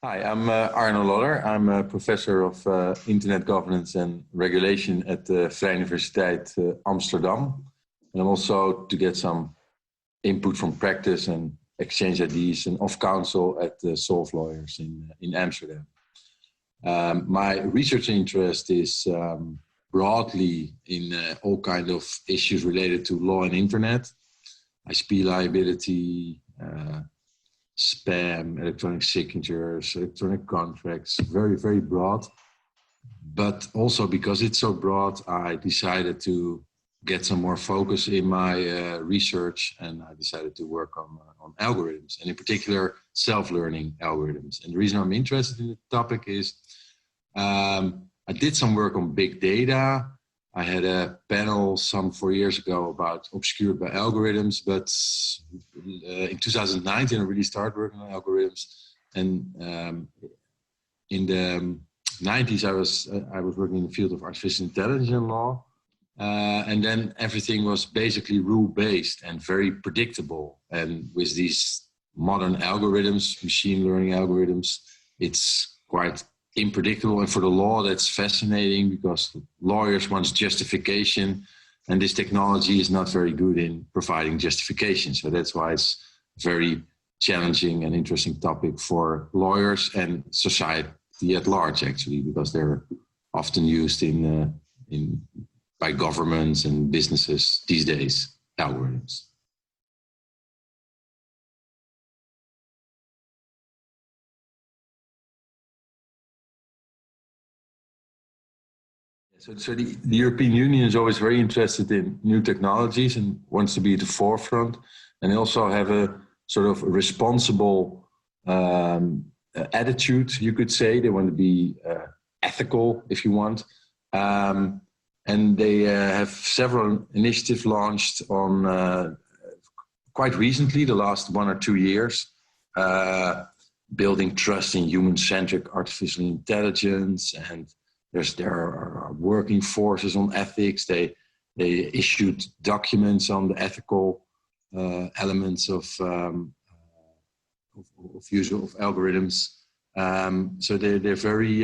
Hi, I'm Arno Loller. I'm a professor of Internet Governance and Regulation at the Vrije Universiteit Amsterdam. And I'm also to get some input from practice and exchange ideas and of counsel at the Solve Lawyers in Amsterdam. My research interest is broadly in all kinds of issues related to law and internet, IP liability, spam, electronic signatures, electronic contracts, very, very broad. But also because it's so broad, I decided to get some more focus in my research, and I decided to work on algorithms, and in particular, self-learning algorithms. And the reason I'm interested in the topic is I did some work on big data. I had a panel some 4 years ago about obscured by algorithms, but in 2019 I really started working on algorithms. And in the 90s I was working in the field of artificial intelligence and law, and then everything was basically rule-based and very predictable. And with these modern algorithms, machine learning algorithms, it's quite unpredictable, and for the law that's fascinating because lawyers want justification, and this technology is not very good in providing justification. So that's why it's a very challenging and interesting topic for lawyers and society at large, actually, because they're often used by governments and businesses these days, algorithms. So the European Union is always very interested in new technologies and wants to be at the forefront, and they also have a sort of responsible attitude, you could say. They want to be ethical, if you want. And they have several initiatives launched on quite recently, the last 1 or 2 years, building trust in human-centric artificial intelligence, and there are working forces on ethics. They issued documents on the ethical elements of use of algorithms. So they're very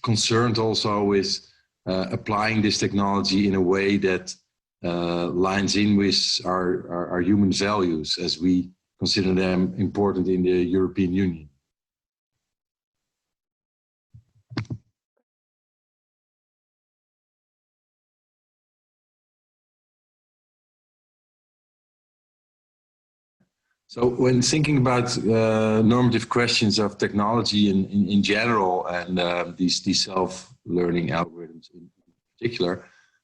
concerned also with applying this technology in a way that lines in with our human values as we consider them important in the European Union. So when thinking about normative questions of technology in general, and these self-learning algorithms in particular,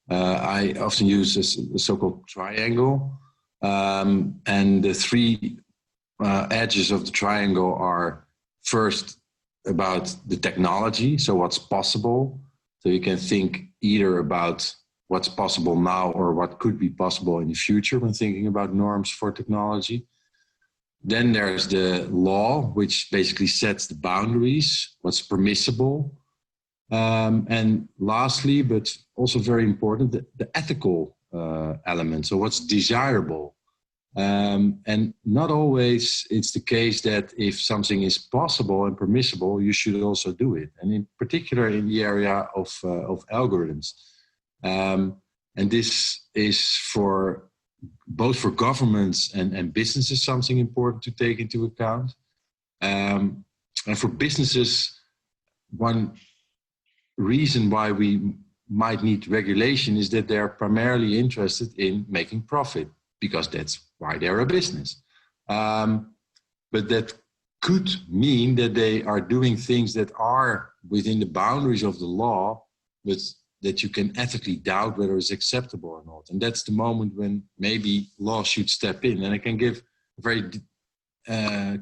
I often use a so-called triangle. And the three edges of the triangle are first about the technology, so what's possible. So you can think either about what's possible now or what could be possible in the future when thinking about norms for technology. Then there's the law, which basically sets the boundaries, what's permissible. And lastly, but also very important, the ethical element, so what's desirable. And not always it's the case that if something is possible and permissible, you should also do it. And in particular in the area of algorithms. And this is for both for governments and businesses, something important to take into account. And for businesses, one reason why we might need regulation is that they're primarily interested in making profit, because that's why they're a business. But that could mean that they are doing things that are within the boundaries of the law, but that you can ethically doubt whether it's acceptable or not. And that's the moment when maybe law should step in. And I can give a very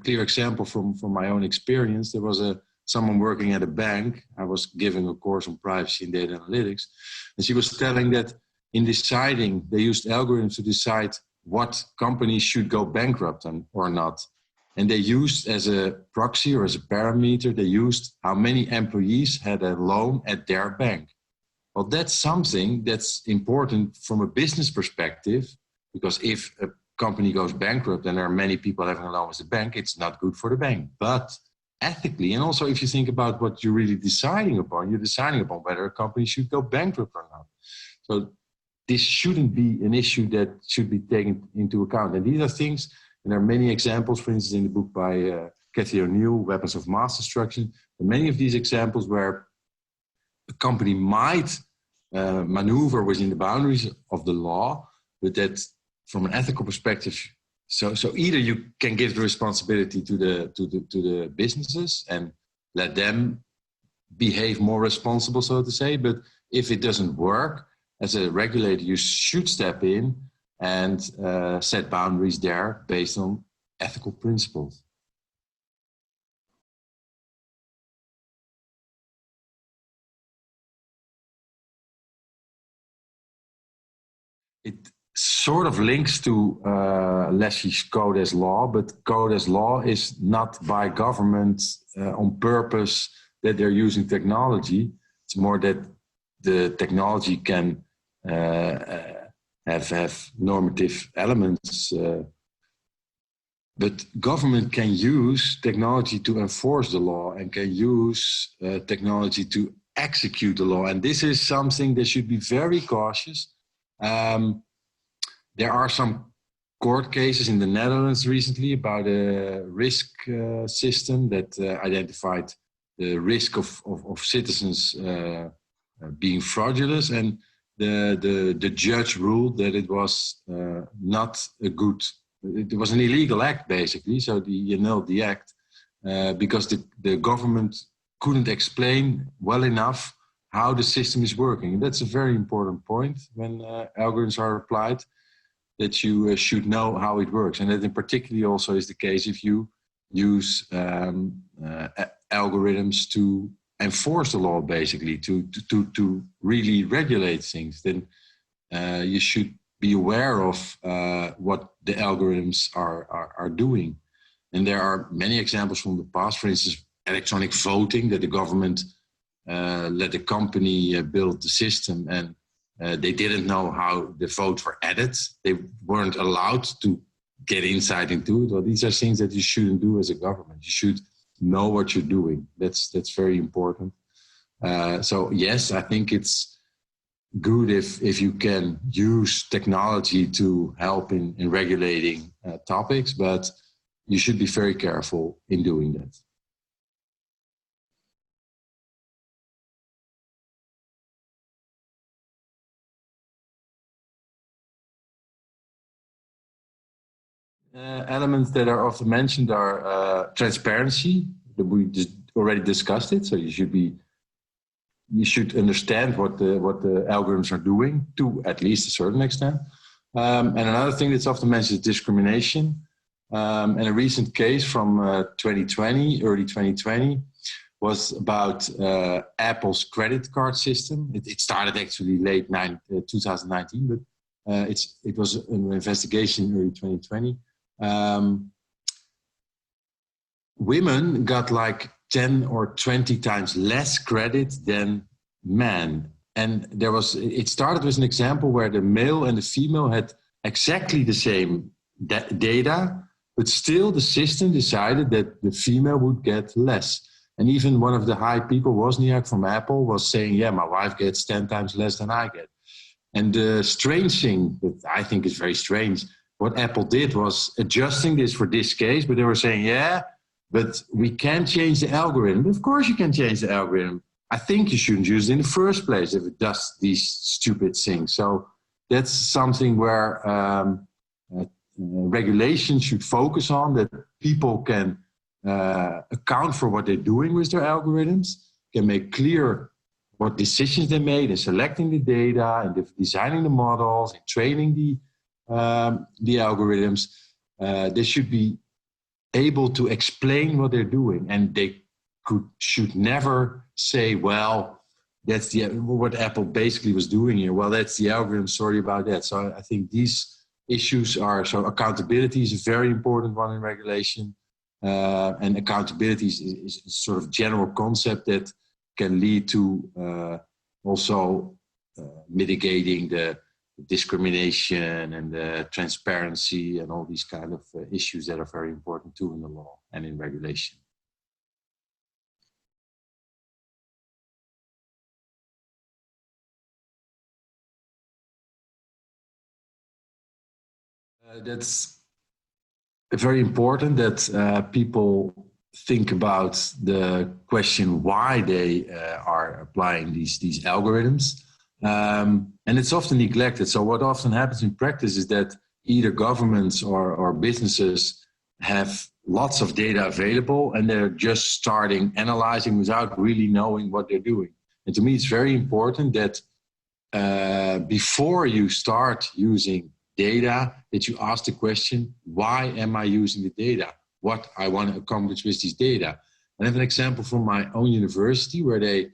clear example from my own experience. There was someone working at a bank. I was giving a course on privacy and data analytics. And she was telling that in deciding, they used algorithms to decide what companies should go bankrupt or not. And they used as a proxy or as a parameter, they used how many employees had a loan at their bank. Well, that's something that's important from a business perspective, because if a company goes bankrupt and there are many people having a loan with the bank, it's not good for the bank. But ethically. And also, if you think about what you're really deciding upon, you're deciding upon whether a company should go bankrupt or not. So this shouldn't be an issue that should be taken into account. And these are things, and there are many examples, for instance, in the book by Cathy O'Neill, Weapons of Mass Destruction, and many of these examples where a company might maneuver within the boundaries of the law, but that from an ethical perspective, so either you can give the responsibility to the businesses and let them behave more responsible, so to say, but if it doesn't work, as a regulator, you should step in and set boundaries there based on ethical principles. It sort of links to Leslie's code as law, but code as law is not by government on purpose that they're using technology. It's more that the technology can have normative elements, but government can use technology to enforce the law and can use technology to execute the law. And this is something that should be very cautious. There are some court cases in the Netherlands recently about a risk system that identified the risk of citizens being fraudulent, and the judge ruled that it was not a good, it was an illegal act basically, so he annulled the act because the government couldn't explain well enough how the system is working. And that's a very important point when algorithms are applied, that you should know how it works. And that in particularly also is the case if you use algorithms to enforce the law, basically, to really regulate things, then you should be aware of what the algorithms are doing. And there are many examples from the past, for instance, electronic voting, that the government let the company build the system, and they didn't know how the votes were added. They weren't allowed to get insight into it. Well, these are things that you shouldn't do as a government. You should know what you're doing. That's very important. So yes, I think it's good if you can use technology to help in regulating topics, but you should be very careful in doing that. Elements that are often mentioned are transparency. We just already discussed it. So you should understand what the algorithms are doing to at least a certain extent. And another thing that's often mentioned is discrimination. And a recent case from 2020, early 2020, was about Apple's credit card system. It started actually late 2019, but it was an investigation in early 2020. Women got like 10 or 20 times less credit than men. And it started with an example where the male and the female had exactly the same data, but still the system decided that the female would get less. And even one of the high people, Wozniak from Apple, was saying, yeah, my wife gets 10 times less than I get. And the strange thing that I think is very strange, what Apple did was adjusting this for this case, but they were saying, yeah, but we can't change the algorithm. Of course you can change the algorithm. I think you shouldn't use it in the first place if it does these stupid things. So that's something where regulation should focus on, that people can account for what they're doing with their algorithms, can make clear what decisions they made in selecting the data and designing the models and training the algorithms. They should be able to explain what they're doing, and they should never say, well, that's what Apple basically was doing here. Well, that's the algorithm, sorry about that. So I think these issues so accountability is a very important one in regulation. And accountability is a sort of general concept that can lead to also mitigating the discrimination and the transparency and all these kind of issues that are very important too in the law and in regulation. That's very important that people think about the question why they are applying these algorithms. And it's often neglected. So what often happens in practice is that either governments or businesses have lots of data available and they're just starting analyzing without really knowing what they're doing. And to me, it's very important that before you start using data, that you ask the question, why am I using the data? What I want to accomplish with these data. I have an example from my own university where they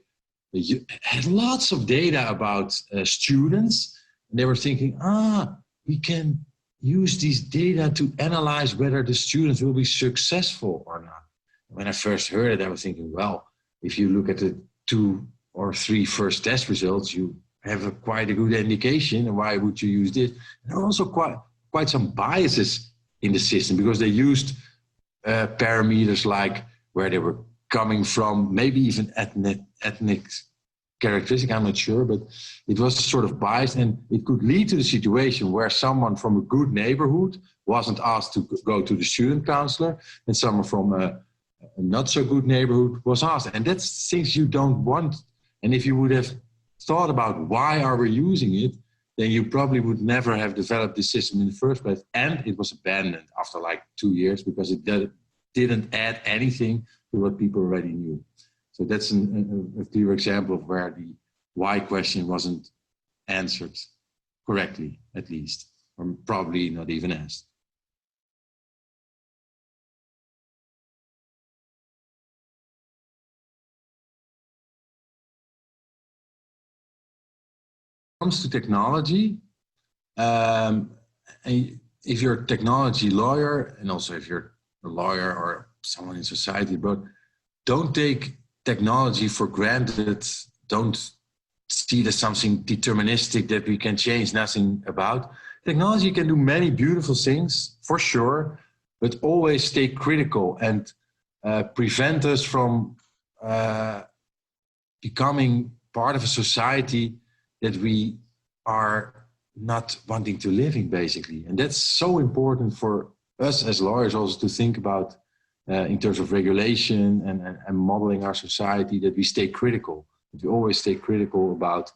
had lots of data about students. And they were thinking, we can use these data to analyze whether the students will be successful or not. When I first heard it, I was thinking, well, if you look at the 2 or 3 first test results, you have quite a good indication. And why would you use this? And there are also quite some biases in the system because they used parameters like where they were coming from, maybe even ethnic characteristic, I'm not sure, but it was sort of biased, and it could lead to the situation where someone from a good neighborhood wasn't asked to go to the student counselor, and someone from a not so good neighborhood was asked. And that's things you don't want. And if you would have thought about why are we using it, then you probably would never have developed this system in the first place. And it was abandoned after like 2 years because it didn't add anything to what people already knew. So that's a clear example of where the why question wasn't answered correctly, at least, or probably not even asked. When it comes to technology, if you're a technology lawyer, and also if you're a lawyer or someone in society, but don't take technology for granted. Don't see it as something deterministic that we can change nothing about. Technology can do many beautiful things, for sure, but always stay critical and prevent us from becoming part of a society that we are not wanting to live in, basically. And that's so important for us as lawyers also to think about in terms of regulation and modeling our society, that we stay critical, that we always stay critical about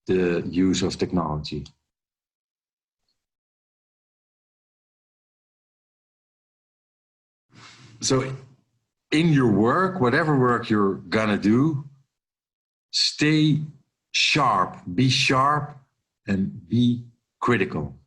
the use of technology. So in your work, whatever work you're gonna do, stay sharp, and be critical.